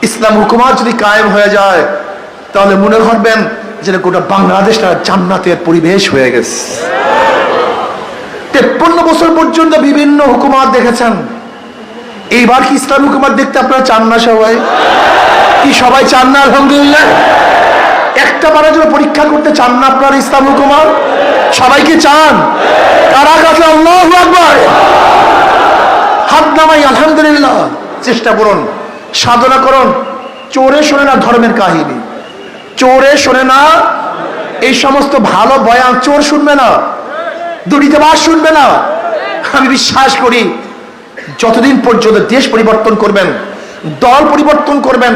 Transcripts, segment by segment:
ইসলাম হুকুমত যদি কায়েম হয়ে যায় তাহলে মনে করবেন যে গোটা বাংলাদেশটা জান্নাতের পরিবেশ হয়ে গেছে। 53 বছর পর্যন্ত বিভিন্ন হুকুমত দেখেছেন, এইবার কি ইসলাম হুকুমত দেখতে আপনারা চান না? সবাই কি সবাই চান না? আলহামদুলিল্লাহ। একটা বারের জন্য পরীক্ষা করতে চান না আপনারা ইসলাম হুকুমত? সবাইকে চান? কারা কাছে আল্লাহু আকবার, হাত নামাই আলহামদুলিল্লাহ। চেষ্টা করুন, সাধনা করুন। চোরে শোনে না ধর্মের কাহিনী, চোরে শোনে না এই সমস্ত ভালো বয়ান, চোর শুনবে না, দুর্নীতিবাজ শুনবে না। আমি বিশ্বাস করি যতদিন পর্যন্ত দেশ পরিবর্তন করবেন, দল পরিবর্তন করবেন,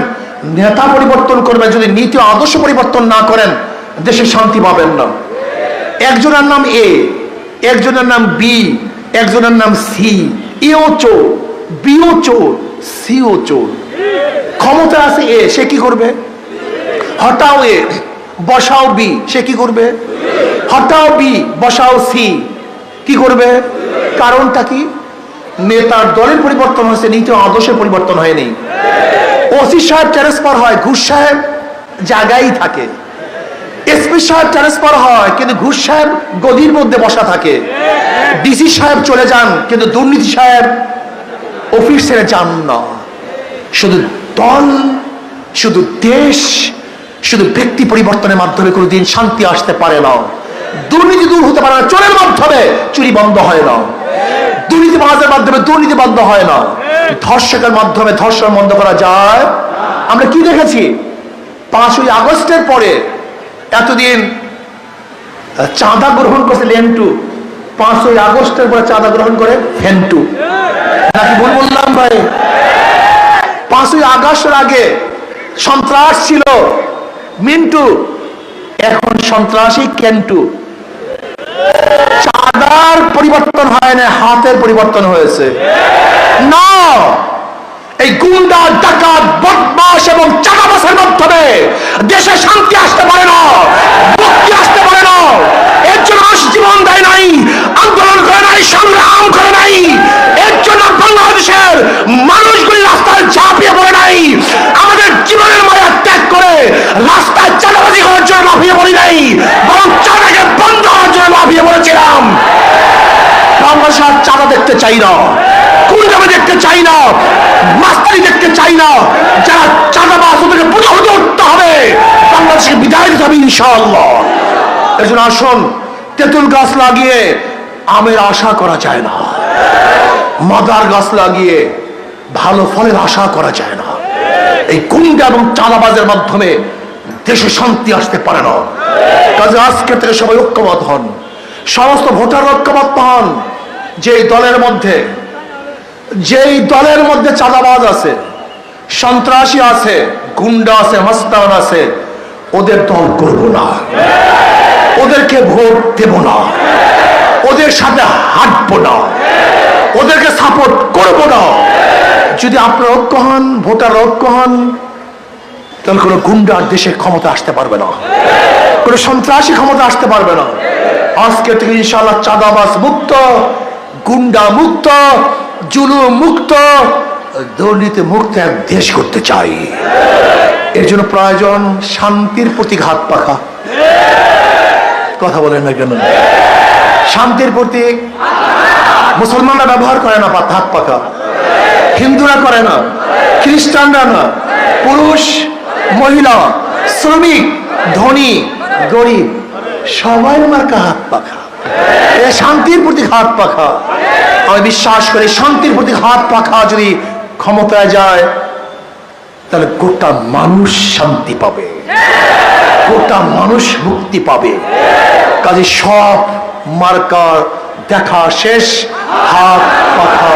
নেতা পরিবর্তন করবেন, যদি নীতি আদর্শ পরিবর্তন না করেন দেশে শান্তি পাবেন না। একজনের নাম এ, একজনের নাম বি, একজনের নাম সি। এও চোর, বিও চোর, সিও চোর। ক্ষমতা আছে এ, সে কি করবে? হটাও এ, বসাও বি, সে কি করবে? হটাও বি, বসাও সি, কি করবে? কারণটা কি? নেতার দলের পরিবর্তন হয়েছে, নীতি আদর্শের পরিবর্তন হয়নি। ওসি সাহেব ট্রান্সফার হয়, ঘুষ সাহেব জায়গায় থাকে। এসপি সাহেব ট্রান্সফার হয় কিন্তু ঘুষ সাহেব গদির মধ্যে বসা থাকে। ডিসি সাহেব চলে যান কিন্তু দুর্নীতি সাহেব অফিস ছেড়ে যান না। শুধু দল, শুধু দেশ, শুধু ব্যক্তি পরিবর্তনের মাধ্যমে কোনোদিন শান্তি আসতে পারে না। দুর্নীতি দূর হতে পারে না চোরের মাধ্যমে, চুরি বন্ধ হয় না। দুর্নীতিবাজের মাধ্যমে দুর্নীতি বন্ধ হয় না। ধর্ষকের মাধ্যমে ধর্ষণ বন্ধ করা যায়? আমরা কি দেখেছি 5ই আগস্টের পরে? এতদিন চাঁদা গ্রহণ করছে লেন্টু, 5ই আগস্টের পরে চাঁদা গ্রহণ করে ফেন্টু। নাকি ভুল বললাম ভাই? 5ই আগস্টের আগে সন্ত্রাস ছিল মিন্টু, এখন সন্ত্রাসী কেন্টু। চাঁদার পরিবর্তন হয় না, হাতের পরিবর্তন হয়েছে। না, এই গুন্ডা, ডাকাত, বদমাশ এবং চাঁদাবাজের মাধ্যমে দেশে শান্তি আসতে পারে না, মুক্তি আসতে পারে না। এর জন্য মানুষ জীবন দেয় নাই, আন্দোলন করে নাই, সংগ্রাম করে নাই। এর জন্য বাংলাদেশের মানুষগুলি রাস্তায় ঝাঁপিয়ে পড়ে নাই। আমাদের জীবনের মায়া ত্যাগ করে রাস্তায় চাঁদাবাজি করার জন্য লাফিয়ে পড়ি নাই, বরং চাঁদাকে বন্ধ করার জন্য লাফিয়ে পড়েছিলাম। বাংলাদেশ আর চাঁদা দেখতে চাই না, গুন্ডামি দেখতে চাই না, মাস্তানি দেখতে চাই না। যারা চাঁদাবাজ ওদেরকে প্রতিহত করতে হবে, বাংলাদেশকে বিদায় দিতে হবে ইনশাআল্লাহ। এই জন্য আসুন, তেঁতুল গাছ লাগিয়ে আমের আশা করা যায় না, মাদার গাছ লাগিয়ে ভালো ফলের আশা করা যায় না। এই গুন্ডা এবং চাঁদাবাজের মাধ্যমে দেশে শান্তি আসতে পারে না। কাজে আজকে থেকে সবাই ঐক্যবদ্ধ হন, সমস্ত ভোটার ঐক্যবদ্ধ হন। যেই দলের মধ্যে চাঁদাবাজ আছে, সন্ত্রাসী আছে, গুন্ডা আছে, মাস্তান আছে, ওদের দল করব না, ওদেরকে ভোট দেব না, ওদের সাথে হাঁটবো না, ওদেরকে সাপোর্ট করব না। যদি আপনারা ঐক্য হন, ভোটার ঐক্য হন, তাহলে কোনো গুন্ডার দেশে ক্ষমতা আসতে পারবে না, কোনো সন্ত্রাসী ক্ষমতা আসতে পারবে না। আজকে থেকে ইনশাআল্লাহ চাঁদাবাজ মুক্ত, গুন্ডা মুক্ত, জুলুম মুক্ত, দুর্নীতি মুক্ত এক দেশ করতে চাই। এর জন্য প্রয়োজন শান্তির প্রতি হাত পাখা। কথা বলেন না কেন? শান্তির প্রতি মুসলমানরা ব্যবহার করে না হাত পাখা, হিন্দুরা করে না, খ্রিস্টানরা না, পুরুষ, মহিলা, শ্রমিক, ধনী, গরিব, সবাই মার্কা হাত পাখা। শান্তির প্রতি হাত পাখা। আমি বিশ্বাস করি শান্তির প্রতি হাত পাখা যদি ক্ষমতায় যায় তাহলে গোটা মানুষ শান্তি পাবে, গোটা মানুষ মুক্তি পাবে। কাজে সব মার্কা দেখা শেষ, হাত পাখা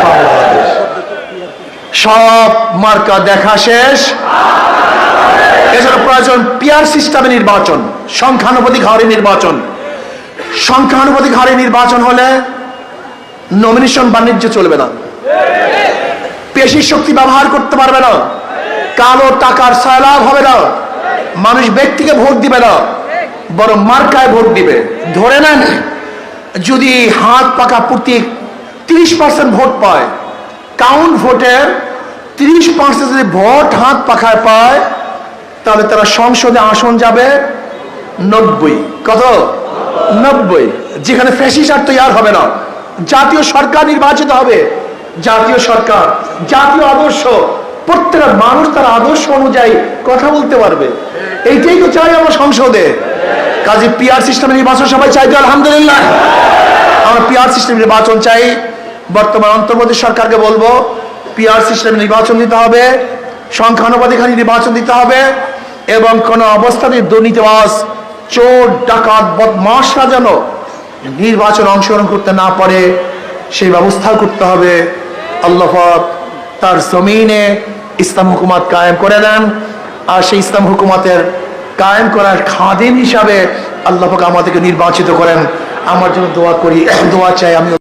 বাংলাদেশ। সব মার্কা দেখা শেষ। এছাড়া প্রয়োজন পিয়ার সিস্টেমে নির্বাচন, সংখ্যানুপাতিক হারে নির্বাচন। সংখ্যানুপাতিক হারে নির্বাচন হলে নমিনেশন বাণিজ্য চলবে না, পেশি শক্তি ব্যবহার করতে পারবে না, কালো টাকার সয়লাভ হবে না, মানুষ ব্যক্তিকে ভোট দিবে না, বরং মার্কায় ভোট দিবে। ধরে নেন যদি হাত পাকা প্রতীক 30% ভোট পায়, কাউন্ট ভোটের 30% যদি ভোট হাত পাখায় পায় তাহলে তারা সংসদে আসন যাবে 90। কত? 90। যেখানে ফ্যাসিস্ট আর তৈরি হবে না, জাতীয় সরকার নির্বাচিত হবে, জাতীয় সরকার, জাতীয় আদর্শ, প্রত্যেকটা মানুষ তার আদর্শ অনুযায়ী কথা বলতে পারবে। এইটাই তো চাই আমরা সংসদে। কাজে পিআর সিস্টেমের নির্বাচন সবাই চাইতো, আলহামদুলিল্লাহ। আমরা পিআর সিস্টেম নির্বাচন চাই। বর্তমান অন্তর্বর্তী সরকারকে বলবো পিআর সিস্টেম নির্বাচন দিতে হবে, সংখ্যানুপাতিক নির্বাচন দিতে হবে, এবং কোন অবস্থাতে দুর্নীতিবাজ, চোর, ডাকাত, বদমাশরা যেন নির্বাচন অংশগ্রহণ করতে না পারে সেই ব্যবস্থা করতে হবে। আল্লাহ পাক তার জমিনে ইসলাম হুকুমত কায়েম করে দেন, আর সেই ইসলাম হুকুমতের কায়েম করার খাদিম হিসাবে আল্লাহ পাক আমাদেরকে নির্বাচিত করেন। আমার জন্য দোয়া করি, দোয়া চাই। আমি